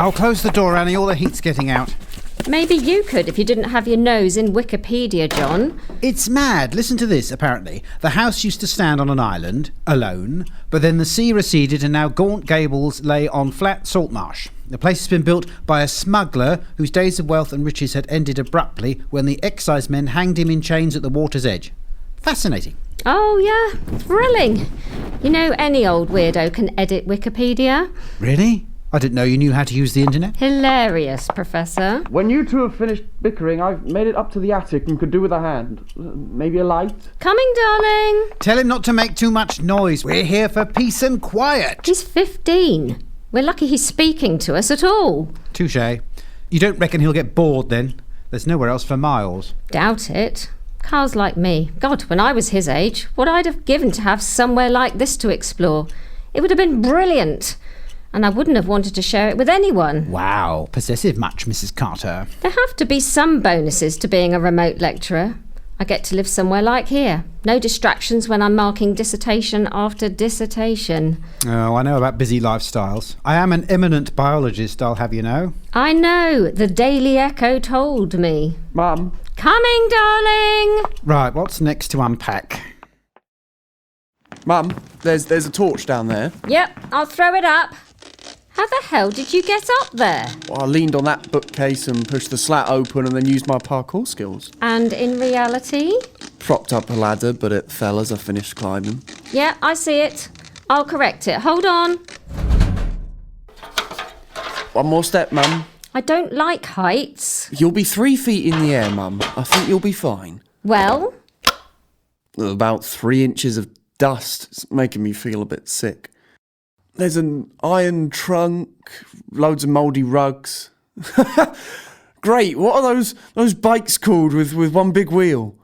I'll close the door, Annie. All the heat's getting out. Maybe you could if you didn't have your nose in Wikipedia, Jon. It's mad. Listen to this, apparently. The house used to stand on an island, alone, but then the sea receded and now gaunt gables lay on flat salt marsh. The place has been built by a smuggler whose days of wealth and riches had ended abruptly when the excise men hanged him in chains at the water's edge. Fascinating. Oh, yeah. Thrilling. You know, any old weirdo can edit Wikipedia. Really? I didn't know you knew how to use the internet. Hilarious, Professor. When you two have finished bickering, I've made it up to the attic and could do with a hand. Maybe a light? Coming, darling. Tell him not to make too much noise. We're here for peace and quiet. He's 15. We're lucky he's speaking to us at all. Touché. You don't reckon he'll get bored then? There's nowhere else for miles. Doubt it. Carl's like me. God, when I was his age, what I'd have given to have somewhere like this to explore. It would have been brilliant. And I wouldn't have wanted to share it with anyone. Wow, possessive much, Mrs. Carter. There have to be some bonuses to being a remote lecturer. I get to live somewhere like here. No distractions when I'm marking dissertation after dissertation. Oh, I know about busy lifestyles. I am an eminent biologist, I'll have you know. I know, the Daily Echo told me. Mum? Coming, darling! Right, what's next to unpack? Mum, there's a torch down there. Yep, I'll throw it up. How the hell did you get up there? Well, I leaned on that bookcase and pushed the slat open and then used my parkour skills. And in reality? Propped up a ladder, but it fell as I finished climbing. Yeah, I see it. I'll correct it. Hold on. One more step, Mum. I don't like heights. You'll be 3 feet in the air, Mum. I think you'll be fine. Well? About 3 inches of dust. It's making me feel a bit sick. There's an iron trunk, loads of mouldy rugs. Great, what are those bikes called with one big wheel?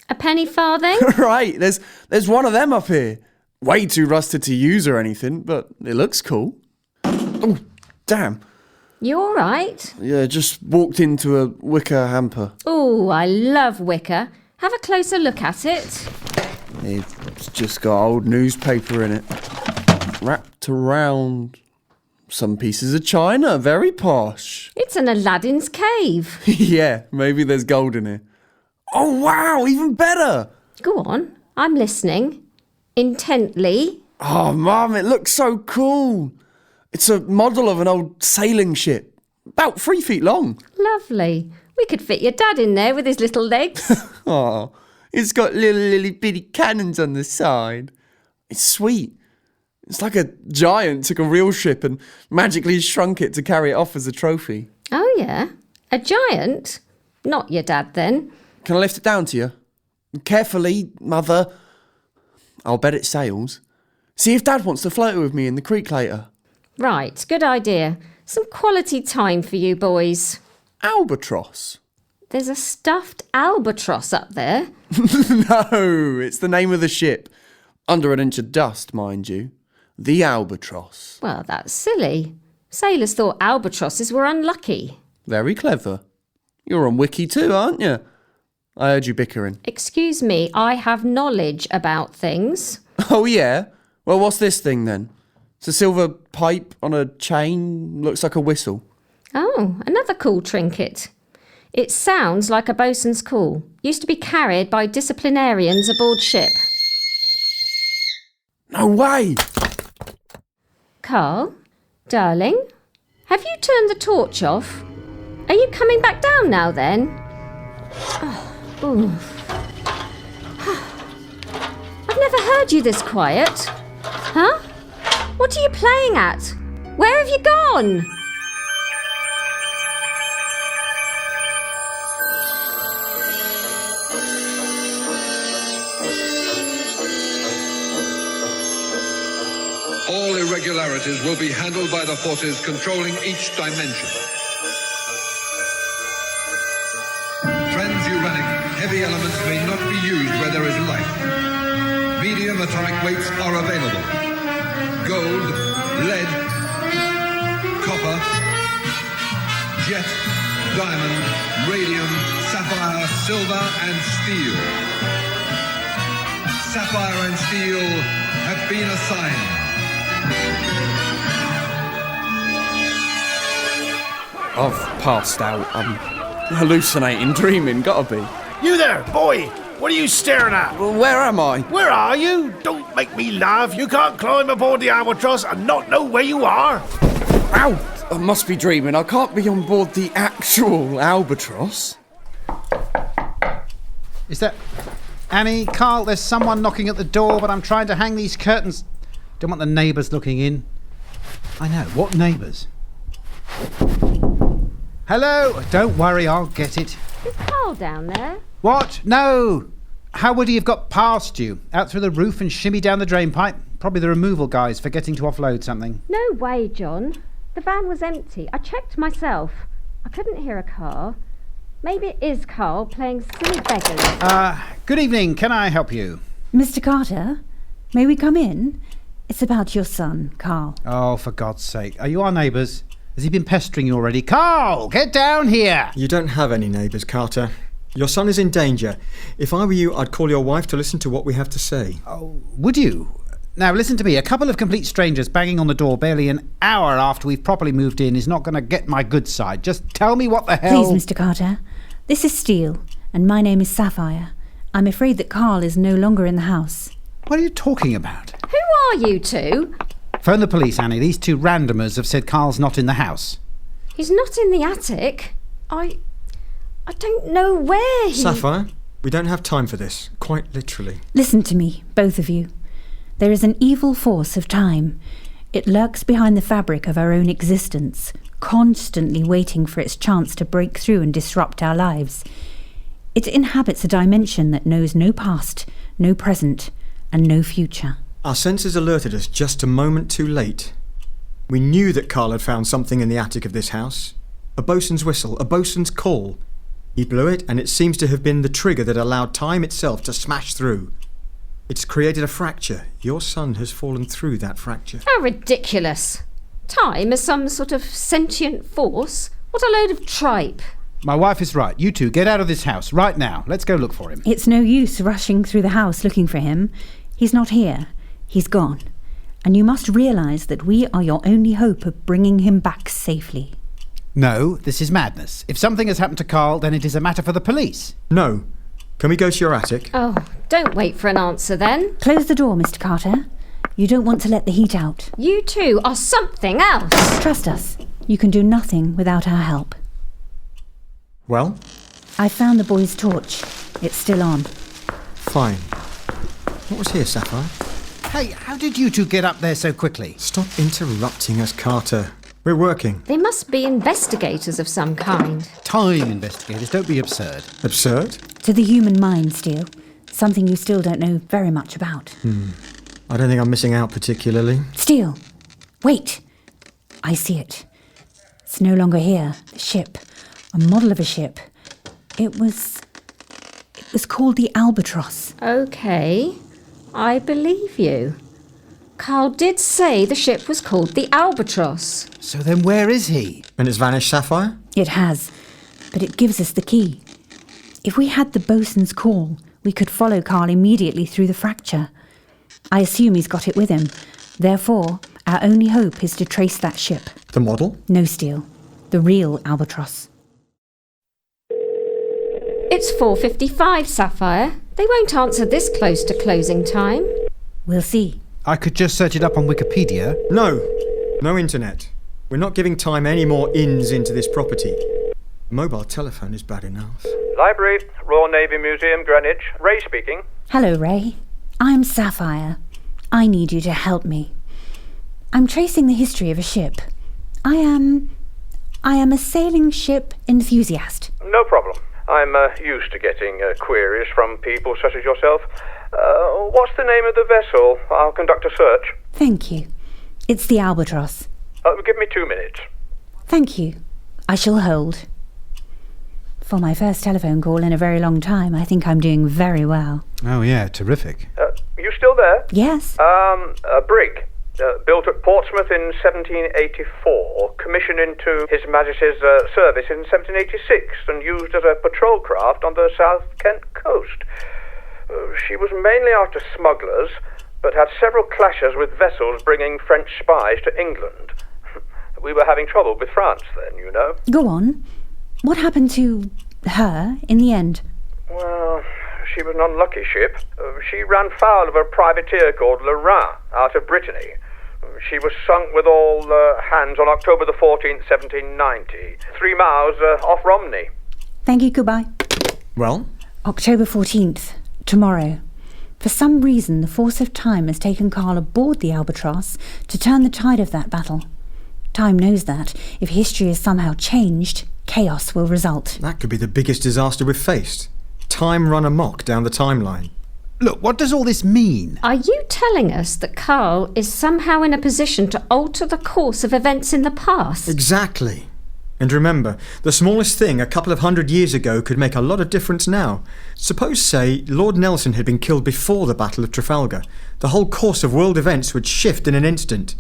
A penny farthing? Right, there's one of them up here. Way too rusted to use or anything, but it looks cool. Oh, damn. You all right? Yeah, just walked into a wicker hamper. Oh, I love wicker. Have a closer look at it. It's just got old newspaper in it. Wrapped around some pieces of china, very posh. It's an Aladdin's cave. Yeah, maybe there's gold in here. Oh wow, even better! Go on, I'm listening. Intently. Oh Mum, it looks so cool. It's a model of an old sailing ship, about 3 feet long. Lovely. We could fit your dad in there with his little legs. Oh, it's got little bitty cannons on the side. It's sweet. It's like a giant took a real ship and magically shrunk it to carry it off as a trophy. Oh, yeah? A giant? Not your dad, then. Can I lift it down to you? Carefully, Mother. I'll bet it sails. See if Dad wants to float it with me in the creek later. Right, good idea. Some quality time for you boys. Albatross? There's a stuffed albatross up there. No, it's the name of the ship. Under an inch of dust, mind you. The Albatross. Well, that's silly. Sailors thought albatrosses were unlucky. Very clever. You're on Wiki too, aren't you? I heard you bickering. Excuse me, I have knowledge about things. Oh, yeah? Well, what's this thing then? It's a silver pipe on a chain. Looks like a whistle. Oh, another cool trinket. It sounds like a bosun's call. Used to be carried by disciplinarians aboard ship. No way! Carl, darling, have you turned the torch off? Are you coming back down now then? Oh, I've never heard you this quiet. Huh? What are you playing at? Where have you gone? All irregularities will be handled by the forces controlling each dimension. Transuranic heavy elements may not be used where there is life. Medium atomic weights are available. Gold, lead, copper, jet, diamond, radium, sapphire, silver, and steel. Sapphire and steel have been assigned. I've passed out. I'm hallucinating, dreaming, gotta be. You there, boy! What are you staring at? Well, where am I? Where are you? Don't make me laugh. You can't climb aboard the Albatross and not know where you are. Ow! I must be dreaming. I can't be on board the actual Albatross. Is that... Annie, Carl, there's someone knocking at the door, but I'm trying to hang these curtains. Don't want the neighbours looking in. I know, what neighbours? Hello? Don't worry, I'll get it. Is Carl down there? What? No! How would he have got past you? Out through the roof and shimmy down the drain pipe? Probably the removal guys forgetting to offload something. No way, John. The van was empty. I checked myself. I couldn't hear a car. Maybe it is Carl playing silly beggars. Good evening. Can I help you? Mr. Carter, may we come in? It's about your son, Carl. Oh, for God's sake. Are you our neighbours? Has he been pestering you already? Carl, get down here! You don't have any neighbours, Carter. Your son is in danger. If I were you, I'd call your wife to listen to what we have to say. Oh, would you? Now, listen to me. A couple of complete strangers banging on the door barely an hour after we've properly moved in is not going to get my good side. Just tell me what the hell... Please, Mr. Carter. This is Steel, and my name is Sapphire. I'm afraid that Carl is no longer in the house. What are you talking about? Who are you two? Phone the police, Annie. These two randomers have said Carl's not in the house. He's not in the attic. I don't know where he... Sapphire, we don't have time for this, quite literally. Listen to me, both of you. There is an evil force of time. It lurks behind the fabric of our own existence, constantly waiting for its chance to break through and disrupt our lives. It inhabits a dimension that knows no past, no present, and no future. Our senses alerted us just a moment too late. We knew that Carl had found something in the attic of this house. A bosun's whistle, a bosun's call. He blew it, and it seems to have been the trigger that allowed time itself to smash through. It's created a fracture. Your son has fallen through that fracture. How ridiculous. Time is some sort of sentient force? What a load of tripe. My wife is right. You two, get out of this house right now. Let's go look for him. It's no use rushing through the house looking for him. He's not here. He's gone. And you must realise that we are your only hope of bringing him back safely. No, this is madness. If something has happened to Carl, then it is a matter for the police. No. Can we go to your attic? Oh, don't wait for an answer then. Close the door, Mr. Carter. You don't want to let the heat out. You two are something else. Trust us. You can do nothing without our help. Well? I found the boy's torch. It's still on. Fine. What was here, Sapphire? Hey, how did you two get up there so quickly? Stop interrupting us, Carter. We're working. They must be investigators of some kind. Time investigators, don't be absurd. Absurd? To the human mind, Steel. Something you still don't know very much about. I don't think I'm missing out particularly. Steel! Wait! I see it. It's no longer here. The ship. A model of a ship. It was called the Albatross. Okay, I believe you. Carl did say the ship was called the Albatross. So then where is he? And it's vanished, Sapphire? It has, but it gives us the key. If we had the bosun's call, we could follow Carl immediately through the fracture. I assume he's got it with him. Therefore, our only hope is to trace that ship. The model? No, Steel. The real Albatross. It's 4:55, Sapphire. They won't answer this close to closing time. We'll see. I could just search it up on Wikipedia. No. No internet. We're not giving time any more ins into this property. Mobile telephone is bad enough. Library, Royal Navy Museum, Greenwich. Ray speaking. Hello, Ray. I'm Sapphire. I need you to help me. I'm tracing the history of a ship. I am a sailing ship enthusiast. No problem. I'm used to getting queries from people such as yourself. What's the name of the vessel? I'll conduct a search. Thank you. It's the Albatross. Give me 2 minutes. Thank you. I shall hold. For my first telephone call in a very long time, I think I'm doing very well. Oh, yeah, terrific. You still there? Yes? A brig. Built at Portsmouth in 1784, commissioned into His Majesty's service in 1786 and used as a patrol craft on the South Kent coast. She was mainly after smugglers, but had several clashes with vessels bringing French spies to England. We were having trouble with France then, you know. Go on. What happened to her in the end? Well, she was an unlucky ship. She ran foul of a privateer called Lorrain out of Brittany. She was sunk with all hands on October the 14th, 1790, 3 miles off Romney. Thank you, goodbye. Well? October 14th, tomorrow. For some reason, the force of time has taken Carl aboard the Albatross to turn the tide of that battle. Time knows that, if history is somehow changed, chaos will result. That could be the biggest disaster we've faced. Time run amok down the timeline. Look, what does all this mean? Are you telling us that Carl is somehow in a position to alter the course of events in the past? Exactly. And remember, the smallest thing a couple of 100 years ago could make a lot of difference now. Suppose, say, Lord Nelson had been killed before the Battle of Trafalgar. The whole course of world events would shift in an instant.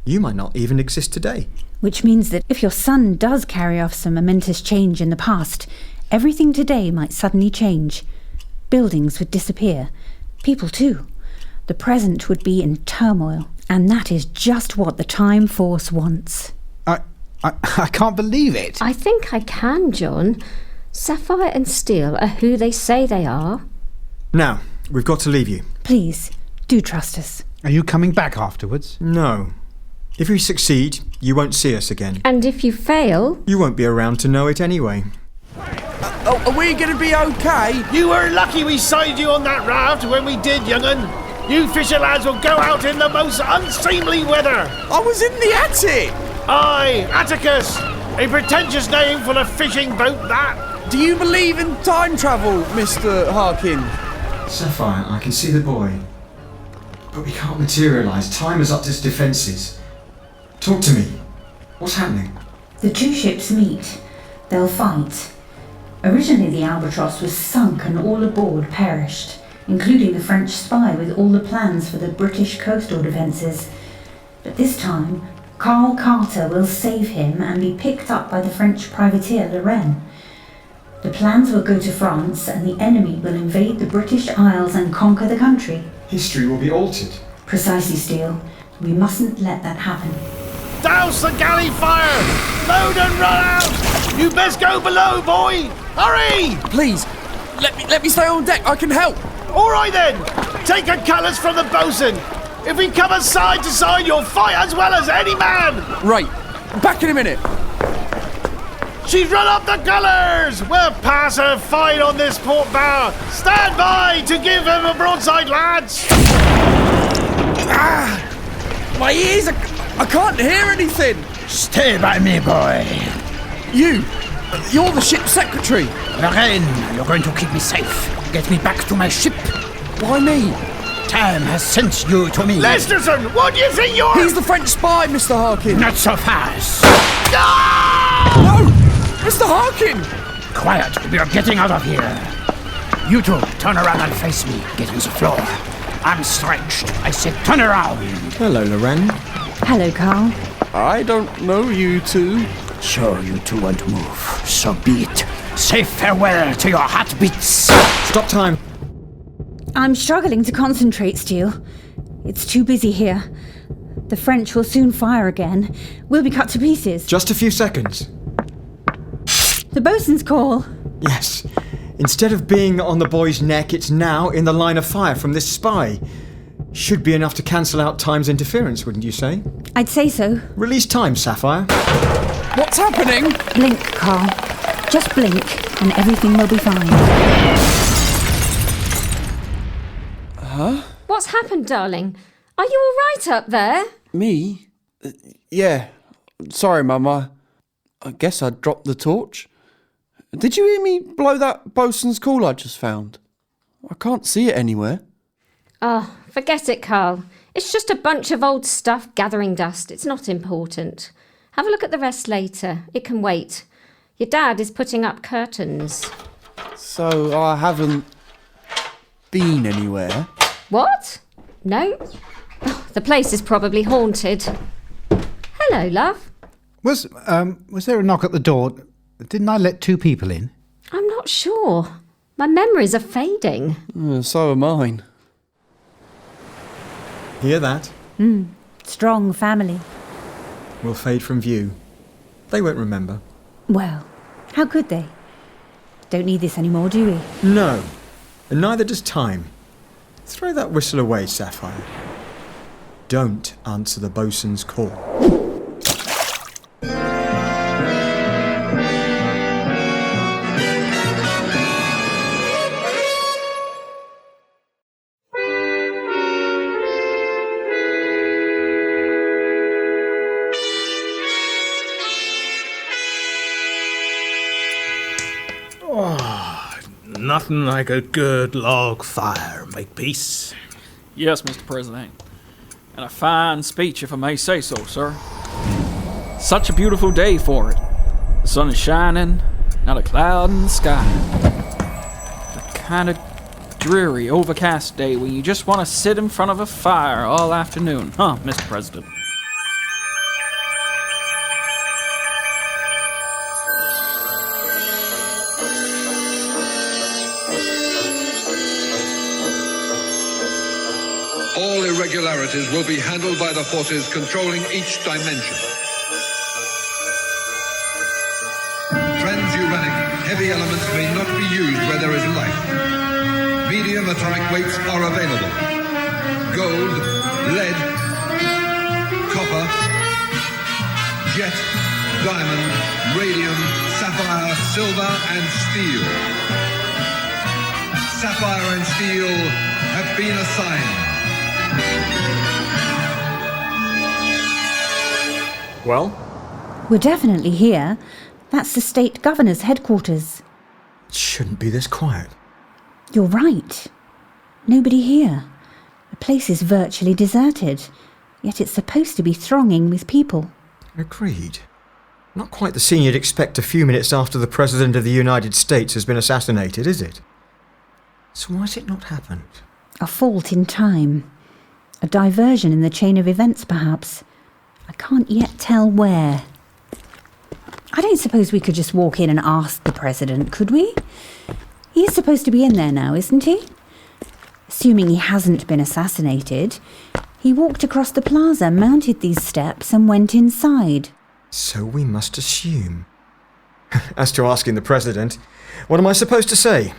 You might not even exist today. Which means that if your son does carry off some momentous change in the past, everything today might suddenly change. Buildings would disappear. People too. The present would be in turmoil. And that is just what the time force wants. I can't believe it. I think I can, Jon. Sapphire and Steel are who they say they are. Now, we've got to leave you. Please, do trust us. Are you coming back afterwards? No. If we succeed, you won't see us again. And if you fail... You won't be around to know it anyway. Are we going to be okay? You were lucky we sighted you on that raft when we did, young'un. You fisher lads will go out in the most unseemly weather. I was in the attic. Aye, Atticus. A pretentious name for a fishing boat, that. Do you believe in time travel, Mr. Harkin? Sapphire, I can see the boy. But we can't materialise. Time has upped its defences. Talk to me. What's happening? The two ships meet. They'll fight. Originally the Albatross was sunk and all aboard perished, including the French spy with all the plans for the British coastal defences. But this time, Carl Carter will save him and be picked up by the French privateer Lorraine. The plans will go to France and the enemy will invade the British Isles and conquer the country. History will be altered. Precisely, Steel. We mustn't let that happen. Douse the galley fire! Load and run out! You best go below, boy! Hurry! Please, let me stay on deck. I can help. All right then! Take a colours from the bosun! If we come side to side, you'll fight as well as any man! Right, back in a minute. She's run up the colours! We'll pass her fine on this port bow! Stand by to give him a broadside, lads! My ears, I can't hear anything. Stay by me, boy. You're the ship's secretary. Lorraine, you're going to keep me safe. Get me back to my ship. Why me? Time has sent you to me. Lesterson, what do you think you're... He's the French spy, Mr. Harkin. Not so fast. No! Mr. Harkin! Quiet, we are getting out of here. You two, turn around and face me. Get on the floor. I'm stretched. I said turn around. Hello, Lorraine. Hello, Carl. I don't know you two. Sure, you two want to move. So be it. Say farewell to your heartbeats. Stop time. I'm struggling to concentrate, Steel. It's too busy here. The French will soon fire again. We'll be cut to pieces. Just a few seconds. The bosun's call. Yes. Instead of being on the boy's neck, it's now in the line of fire from this spy. Should be enough to cancel out time's interference, wouldn't you say? I'd say so. Release time, Sapphire. What's happening? Blink, Carl. Just blink, and everything will be fine. What's happened, darling? Are you all right up there? Me? Yeah. Sorry, Mum. I guess I dropped the torch. Did you hear me blow that bosun's call I just found? I can't see it anywhere. Oh, forget it, Carl. It's just a bunch of old stuff gathering dust. It's not important. Have a look at the rest later. It can wait. Your dad is putting up curtains. So I haven't been anywhere? What? No? Oh, the place is probably haunted. Hello, love. Was there a knock at the door? Didn't I let two people in? I'm not sure. My memories are fading. So are mine. Hear that? Strong family. will fade from view. They won't remember. Well, how could they? Don't need this anymore, do we? No, and neither does time. Throw that whistle away, Sapphire. Don't answer the bosun's call. Nothing like a good log fire, Makepeace. Yes, Mr. President. And a fine speech, if I may say so, sir. Such a beautiful day for it. The sun is shining, not a cloud in the sky. A kind of dreary, overcast day when you just want to sit in front of a fire all afternoon, huh, Mr. President? All irregularities will be handled by the forces controlling each dimension. Transuranic heavy elements may not be used where there is life. Medium atomic weights are available. Gold, lead, copper, jet, diamond, radium, sapphire, silver, and steel. Sapphire and steel have been assigned. Well? We're definitely here. That's the state governor's headquarters. It shouldn't be this quiet. You're right. Nobody here. The place is virtually deserted, yet it's supposed to be thronging with people. Agreed. Not quite the scene you'd expect a few minutes after the President of the United States has been assassinated, is it? So why's it not happened? A fault in time. A diversion in the chain of events, perhaps. I can't yet tell where. I don't suppose we could just walk in and ask the President, could we? He's supposed to be in there now, isn't he? Assuming he hasn't been assassinated, he walked across the plaza, mounted these steps, and went inside. So we must assume. As to asking the President, what am I supposed to say?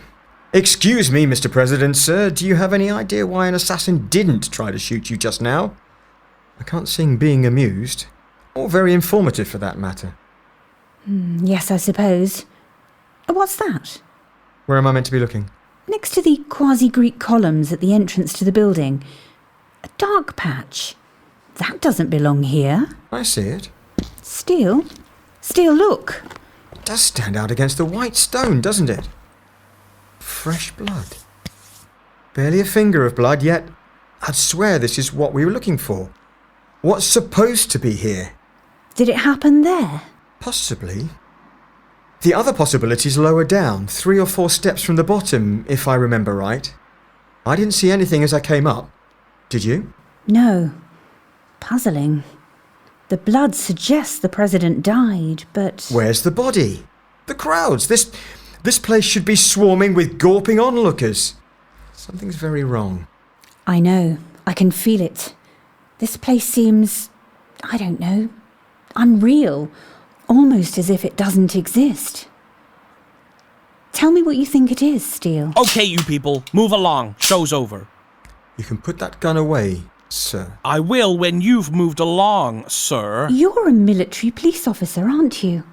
Excuse me, Mr. President, sir, do you have any idea why an assassin didn't try to shoot you just now? I can't see him being amused, or very informative for that matter. Yes, I suppose. What's that? Where am I meant to be looking? Next to the quasi-Greek columns at the entrance to the building. A dark patch. That doesn't belong here. I see it. Steel? Steel, look. It does stand out against the white stone, doesn't it? Fresh blood. Barely a finger of blood, yet I'd swear this is what we were looking for. What's supposed to be here? Did it happen there? Possibly. The other possibility's lower down, 3 or 4 steps from the bottom, if I remember right. I didn't see anything as I came up. Did you? No. Puzzling. The blood suggests the President died, but... Where's the body? The crowds! This place should be swarming with gawping onlookers. Something's very wrong. I know. I can feel it. This place seems, I don't know, unreal. Almost as if it doesn't exist. Tell me what you think it is, Steel. Okay, you people, move along. Show's over. You can put that gun away, sir. I will when you've moved along, sir. You're a military police officer, aren't you?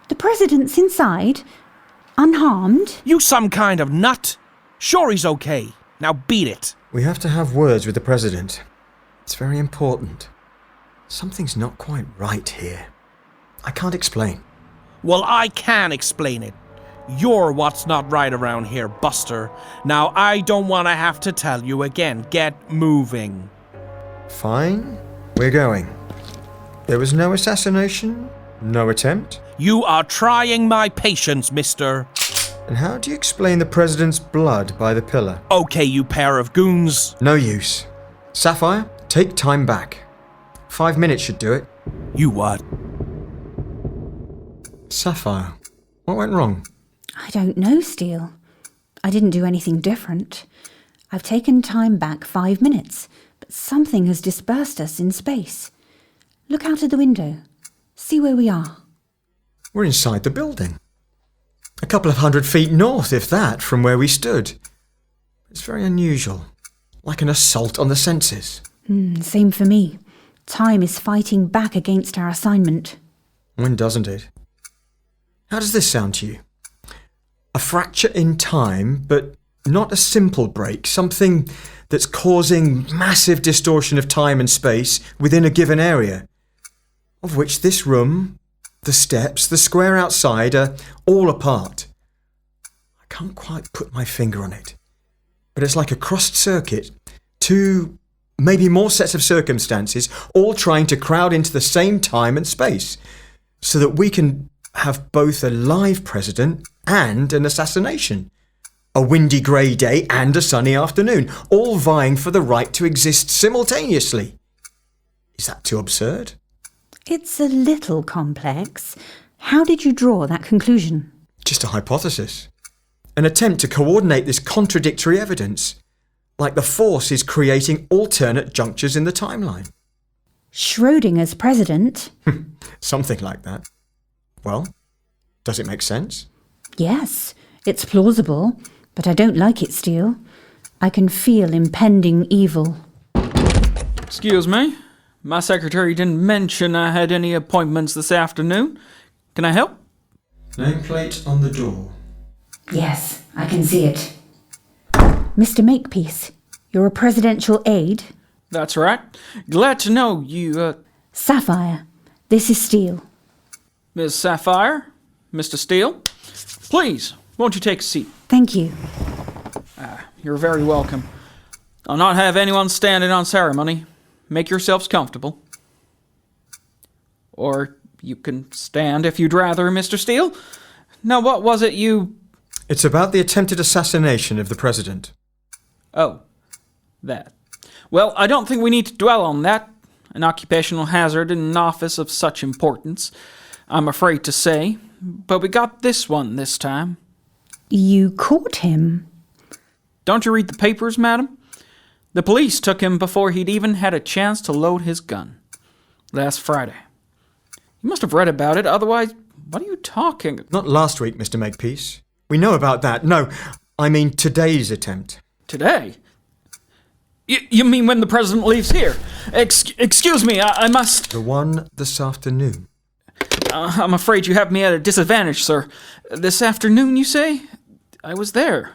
The President's inside, unharmed. You some kind of nut? Sure he's okay. Now beat it. We have to have words with the President. It's very important. Something's not quite right here. I can't explain. Well, I can explain it. You're what's not right around here, Buster. Now, I don't want to have to tell you again. Get moving. Fine. We're going. There was no assassination? No attempt? You are trying my patience, mister. And how do you explain the President's blood by the pillar? Okay, you pair of goons. No use. Sapphire, take time back. 5 minutes should do it. You what? Sapphire, what went wrong? I don't know, Steel. I didn't do anything different. I've taken time back 5 minutes, but something has dispersed us in space. Look out of the window. See where we are. We're inside the building. A couple of 100 feet north, if that, from where we stood. It's very unusual. Like an assault on the senses. Same for me. Time is fighting back against our assignment. When doesn't it? How does this sound to you? A fracture in time, but not a simple break. Something that's causing massive distortion of time and space within a given area, of which this room, the steps, the square outside are all a part. I can't quite put my finger on it, but it's like a crossed circuit, two, maybe more sets of circumstances, all trying to crowd into the same time and space, so that we can have both a live president and an assassination. A windy grey day and a sunny afternoon, all vying for the right to exist simultaneously. Is that too absurd? It's a little complex. How did you draw that conclusion? Just a hypothesis. An attempt to coordinate this contradictory evidence. Like the Force is creating alternate junctures in the timeline. Schrodinger's president? Something like that. Well, does it make sense? Yes, it's plausible, but I don't like it, Steele. I can feel impending evil. Excuse me? My secretary didn't mention I had any appointments this afternoon. Can I help? Nameplate on the door. Yes, I can see it. Mr. Makepeace, you're a presidential aide? That's right. Glad to know you, Sapphire, this is Steele. Miss Sapphire, Mr. Steele. Please, won't you take a seat? Thank you. You're very welcome. I'll not have anyone standing on ceremony. Make yourselves comfortable. Or you can stand if you'd rather, Mr. Steele. Now, what was it you... It's about the attempted assassination of the president. Oh, that. Well, I don't think we need to dwell on that. An occupational hazard in an office of such importance, I'm afraid to say. But we got this one this time. You caught him? Don't you read the papers, madam? The police took him before he'd even had a chance to load his gun. Last Friday. You must have read about it, otherwise, what are you talking? Not last week, Mr. Makepeace. We know about that. No, I mean today's attempt. Today? You mean when the president leaves here? Excuse me, I must... The one this afternoon. I'm afraid you have me at a disadvantage, sir. This afternoon, you say? I was there.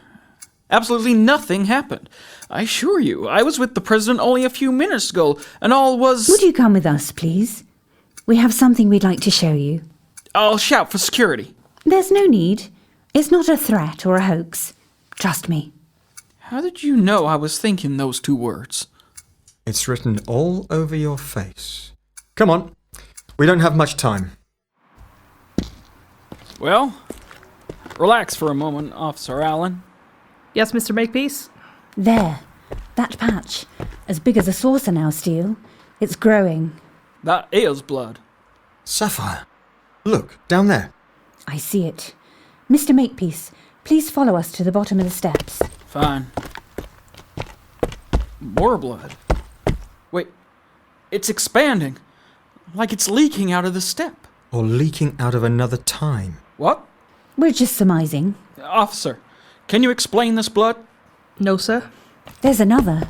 Absolutely nothing happened. I assure you, I was with the president only a few minutes ago, and all was... Would you come with us, please? We have something we'd like to show you. I'll shout for security. There's no need. It's not a threat or a hoax. Trust me. How did you know I was thinking those two words? It's written all over your face. Come on. We don't have much time. Well, relax for a moment, Officer Allan. Yes, Mr. Makepeace? There. That patch. As big as a saucer now, Steele. It's growing. That is blood. Sapphire. Look, down there. I see it. Mr. Makepeace, please follow us to the bottom of the steps. Fine. More blood. Wait, it's expanding. Like it's leaking out of the step. Or leaking out of another time. What? We're just surmising. Officer, can you explain this blood? No, sir. There's another.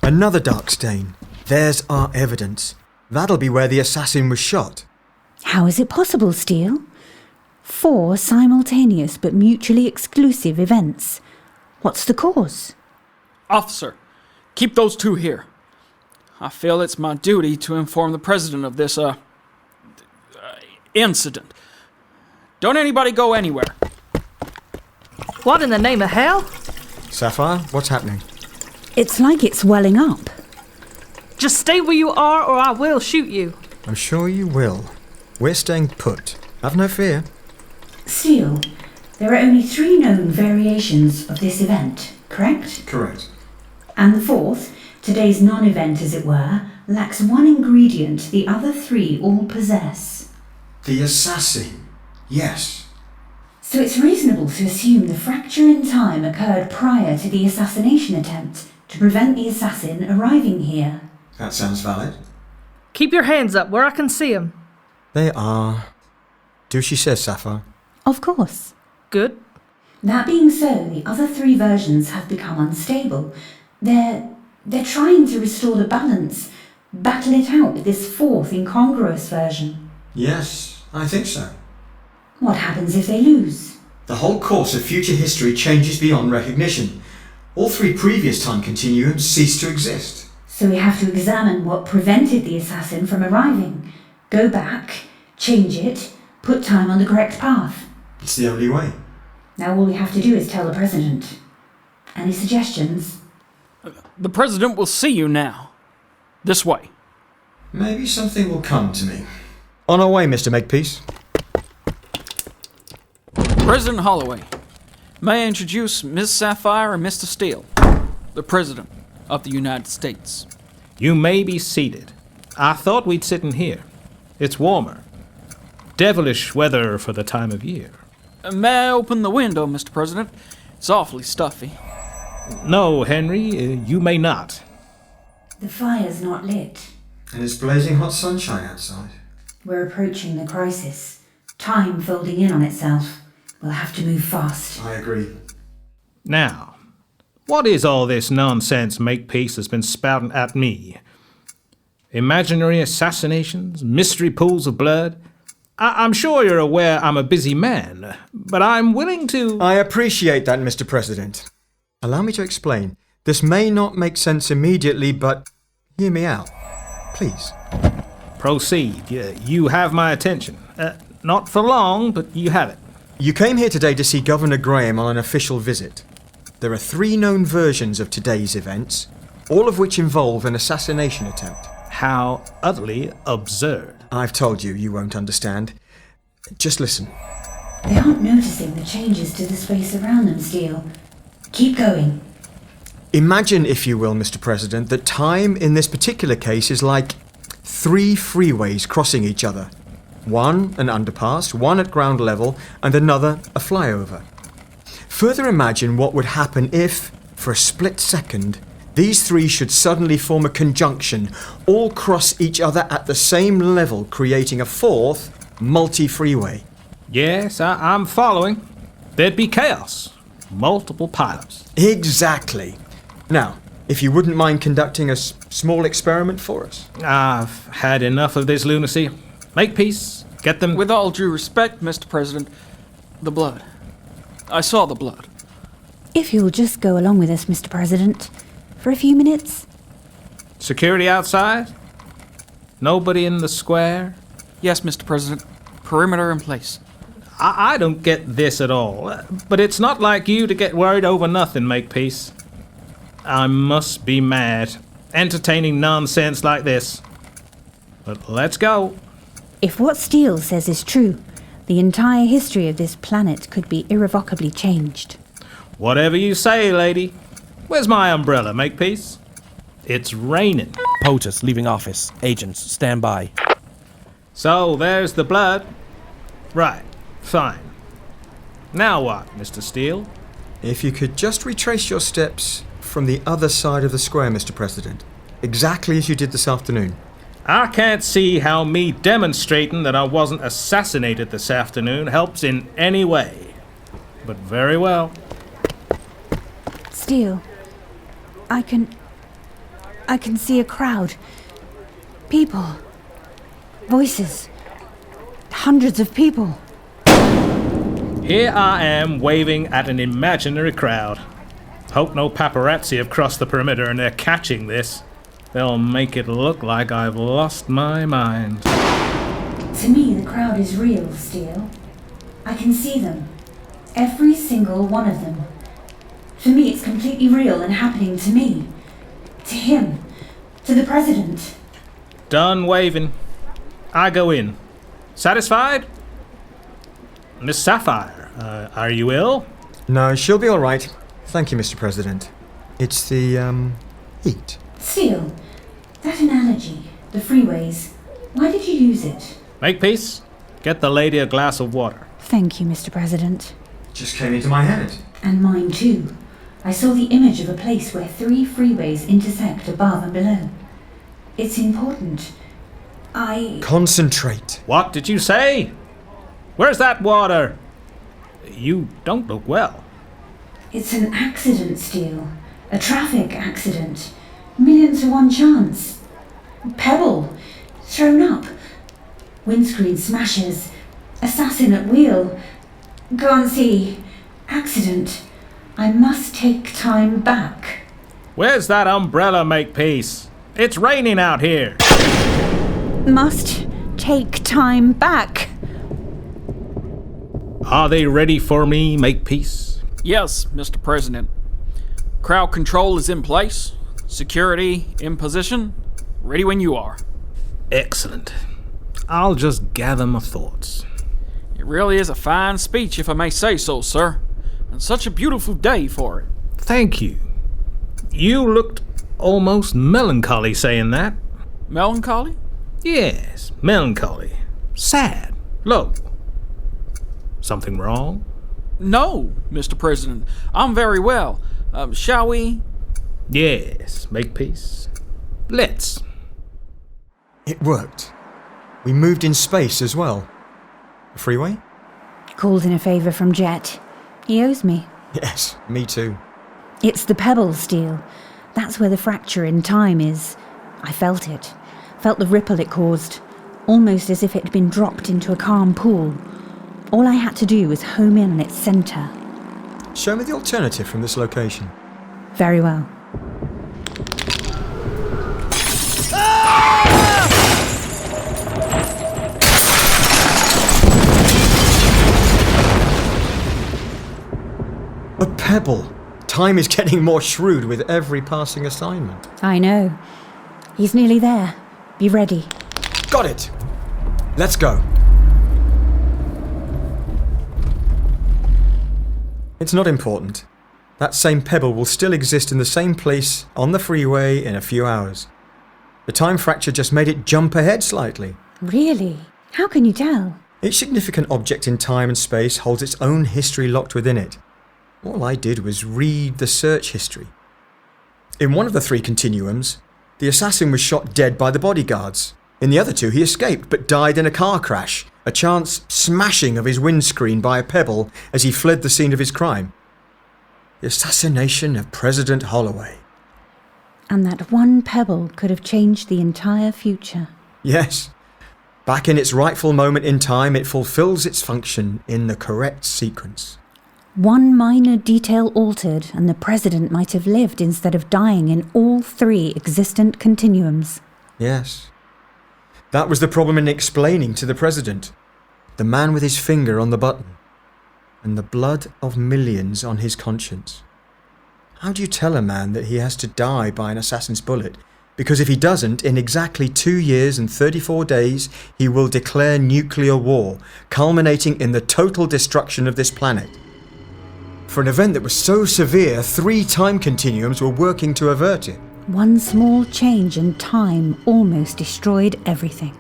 Another dark stain. There's our evidence. That'll be where the assassin was shot. How is it possible, Steele? 4 simultaneous but mutually exclusive events. What's the cause? Officer, keep those two here. I feel it's my duty to inform the president of this, incident. Don't anybody go anywhere. What in the name of hell? Sapphire, what's happening? It's like it's welling up. Just stay where you are or I will shoot you. I'm sure you will. We're staying put. Have no fear. Steele, there are only 3 known variations of this event, correct? Correct. And the 4th, today's non-event as it were, lacks one ingredient the other 3 all possess. The assassin. Yes. So it's reasonable to assume the fracture in time occurred prior to the assassination attempt to prevent the assassin arriving here. That sounds valid. Keep your hands up where I can see 'em. They are. Do she says, Sapphire? Of course. Good. That being so, the other three versions have become unstable. They're trying to restore the balance, battle it out with this fourth incongruous version. Yes, I think so. What happens if they lose? The whole course of future history changes beyond recognition. All three previous time continuums cease to exist. So we have to examine what prevented the assassin from arriving. Go back, change it, put time on the correct path. It's the only way. Now all we have to do is tell the President. Any suggestions? The President will see you now. This way. Maybe something will come to me. On our way, Mr. Makepeace. President Holloway, may I introduce Miss Sapphire and Mr. Steel, the President of the United States. You may be seated. I thought we'd sit in here. It's warmer. Devilish weather for the time of year. May I open the window, Mr. President? It's awfully stuffy. No, Henry, you may not. The fire's not lit. And it's blazing hot sunshine outside. We're approaching the crisis. Time folding in on itself. We'll have to move fast. I agree. Now, what is all this nonsense Makepeace has been spouting at me? Imaginary assassinations? Mystery pools of blood? I'm sure you're aware I'm a busy man, but I'm willing to... I appreciate that, Mr. President. Allow me to explain. This may not make sense immediately, but hear me out. Please. Proceed. You have my attention. Not for long, but you have it. You came here today to see Governor Graham on an official visit. There are 3 known versions of today's events, all of which involve an assassination attempt. How utterly absurd. I've told you, you won't understand. Just listen. They aren't noticing the changes to the space around them, Steel. Keep going. Imagine, if you will, Mr. President, that time in this particular case is like 3 freeways crossing each other. One an underpass, one at ground level, and another a flyover. Further imagine what would happen if, for a split second, these 3 should suddenly form a conjunction, all cross each other at the same level, creating a 4th multi-freeway. Yes, I'm following. There'd be chaos. Multiple pileups. Exactly. Now, if you wouldn't mind conducting a small experiment for us. I've had enough of this lunacy. Makepeace. Get them... With all due respect, Mr. President, the blood. I saw the blood. If you'll just go along with us, Mr. President, for a few minutes. Security outside? Nobody in the square? Yes, Mr. President. Perimeter in place. I don't get this at all. But it's not like you to get worried over nothing, Makepeace. I must be mad, entertaining nonsense like this. But let's go. If what Steele says is true, the entire history of this planet could be irrevocably changed. Whatever you say, lady. Where's my umbrella, Makepeace? It's raining. POTUS leaving office. Agents, stand by. So, there's the blood. Right, fine. Now what, Mr. Steele? If you could just retrace your steps from the other side of the square, Mr. President. Exactly as you did this afternoon. I can't see how me demonstrating that I wasn't assassinated this afternoon helps in any way. But very well. Steele, I can see a crowd. People. Voices. Hundreds of people. Here I am waving at an imaginary crowd. Hope no paparazzi have crossed the perimeter and they're catching this. They'll make it look like I've lost my mind. To me, the crowd is real, Steele. I can see them. Every single one of them. For me, it's completely real and happening to me. To him. To the President. Done waving. I go in. Satisfied? Miss Sapphire, are you ill? No, she'll be all right. Thank you, Mr. President. It's the, heat. Steele, that analogy, the freeways, why did you use it? Makepeace, get the lady a glass of water. Thank you, Mr. President. Just came into my head. And mine too. I saw the image of a place where 3 freeways intersect above and below. It's important. Concentrate. What did you say? Where's that water? You don't look well. It's an accident, Steel. A traffic accident. 1,000,000 to 1 chance. Pebble. Thrown up. Windscreen smashes. Assassin at wheel. Go and see. Accident. I must take time back. Where's that umbrella, Makepeace? It's raining out here. Must take time back. Are they ready for me, Makepeace? Yes, Mr. President. Crowd control is in place. Security in position. Ready when you are. Excellent. I'll just gather my thoughts. It really is a fine speech, if I may say so, sir. And such a beautiful day for it. Thank you. You looked almost melancholy saying that. Melancholy? Yes, melancholy. Sad. Low. Something wrong? No, Mr. President. I'm very well. Shall we? Yes, Makepeace. Let's. It worked. We moved in space as well. A freeway? Called in a favour from Jet. He owes me. Yes, me too. It's the pebble, Steel. That's where the fracture in time is. I felt it. Felt the ripple it caused. Almost as if it had been dropped into a calm pool. All I had to do was home in on its centre. Show me the alternative from this location. Very well. A pebble. Time is getting more shrewd with every passing assignment. I know. He's nearly there. Be ready. Got it. Let's go. It's not important. That same pebble will still exist in the same place on the freeway in a few hours. The time fracture just made it jump ahead slightly. Really? How can you tell? Each significant object in time and space holds its own history locked within it. All I did was read the search history. In one of the 3 continuums, the assassin was shot dead by the bodyguards. In the other 2, he escaped but died in a car crash, a chance smashing of his windscreen by a pebble as he fled the scene of his crime. The assassination of President Holloway. And that one pebble could have changed the entire future. Yes. Back in its rightful moment in time, it fulfills its function in the correct sequence. One minor detail altered, and the president might have lived instead of dying in all 3 existent continuums. Yes. That was the problem in explaining to the president. The man with his finger on the button. And the blood of millions on his conscience. How do you tell a man that he has to die by an assassin's bullet? Because if he doesn't, in exactly 2 years and 34 days, he will declare nuclear war, culminating in the total destruction of this planet. For an event that was so severe, 3 time continuums were working to avert it. One small change in time almost destroyed everything.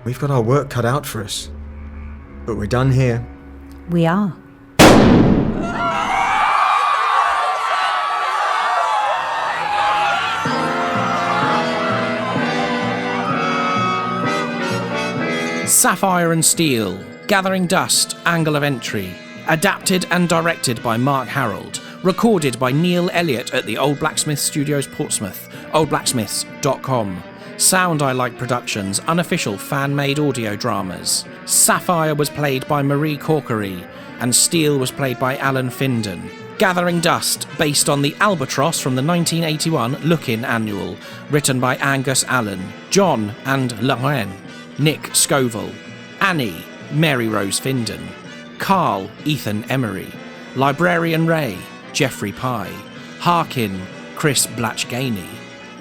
We've got our work cut out for us. But we're done here. We are. Sapphire Steel, Gathering Dust, Angle of Entry. Adapted and directed by Mark Harold. Recorded by Neil Elliott at the Old Blacksmith Studios, Portsmouth. oldblacksmiths.com. Sound I Like Productions, unofficial fan-made audio dramas. Sapphire was played by Marie Corkery, and Steel was played by Alan Findon. Gathering Dust, based on the Albatross from the 1981 Look-In Annual, written by Angus Allan. Jon and Annie, Nick Scoville. Annie, Mary Rose Findon. Carl, Ethan Emery. Librarian Ray, Geoffrey Pye. Harkin, Chris Blatchganey.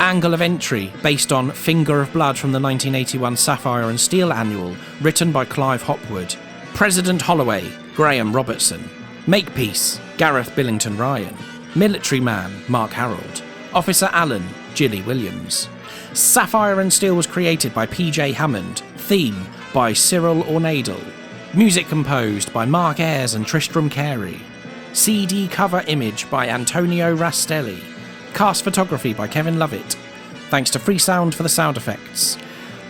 Angle of Entry, based on Finger of Blood from the 1981 Sapphire Steel Annual, written by Clive Hopwood. President Holloway, Graham Robertson. Makepeace, Gareth Billington Ryan. Military Man, Mark Harold. Officer Allan, Gilly Williams. Sapphire Steel was created by PJ Hammond. Theme by Cyril Ornadel. Music composed by Mark Ayres and Tristram Carey. CD cover image by Antonio Rastelli. Cast photography by Kevin Lovett. Thanks to Freesound for the sound effects.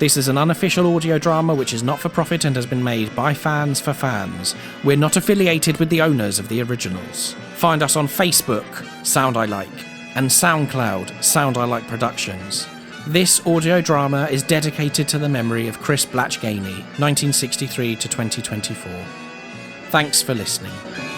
This is an unofficial audio drama which is not for profit and has been made by fans for fans. We're not affiliated with the owners of the originals. Find us on Facebook, Sound I Like, and SoundCloud, Sound I Like Productions. This audio drama is dedicated to the memory of Chris Blatchganey, 1963 to 2024. Thanks for listening.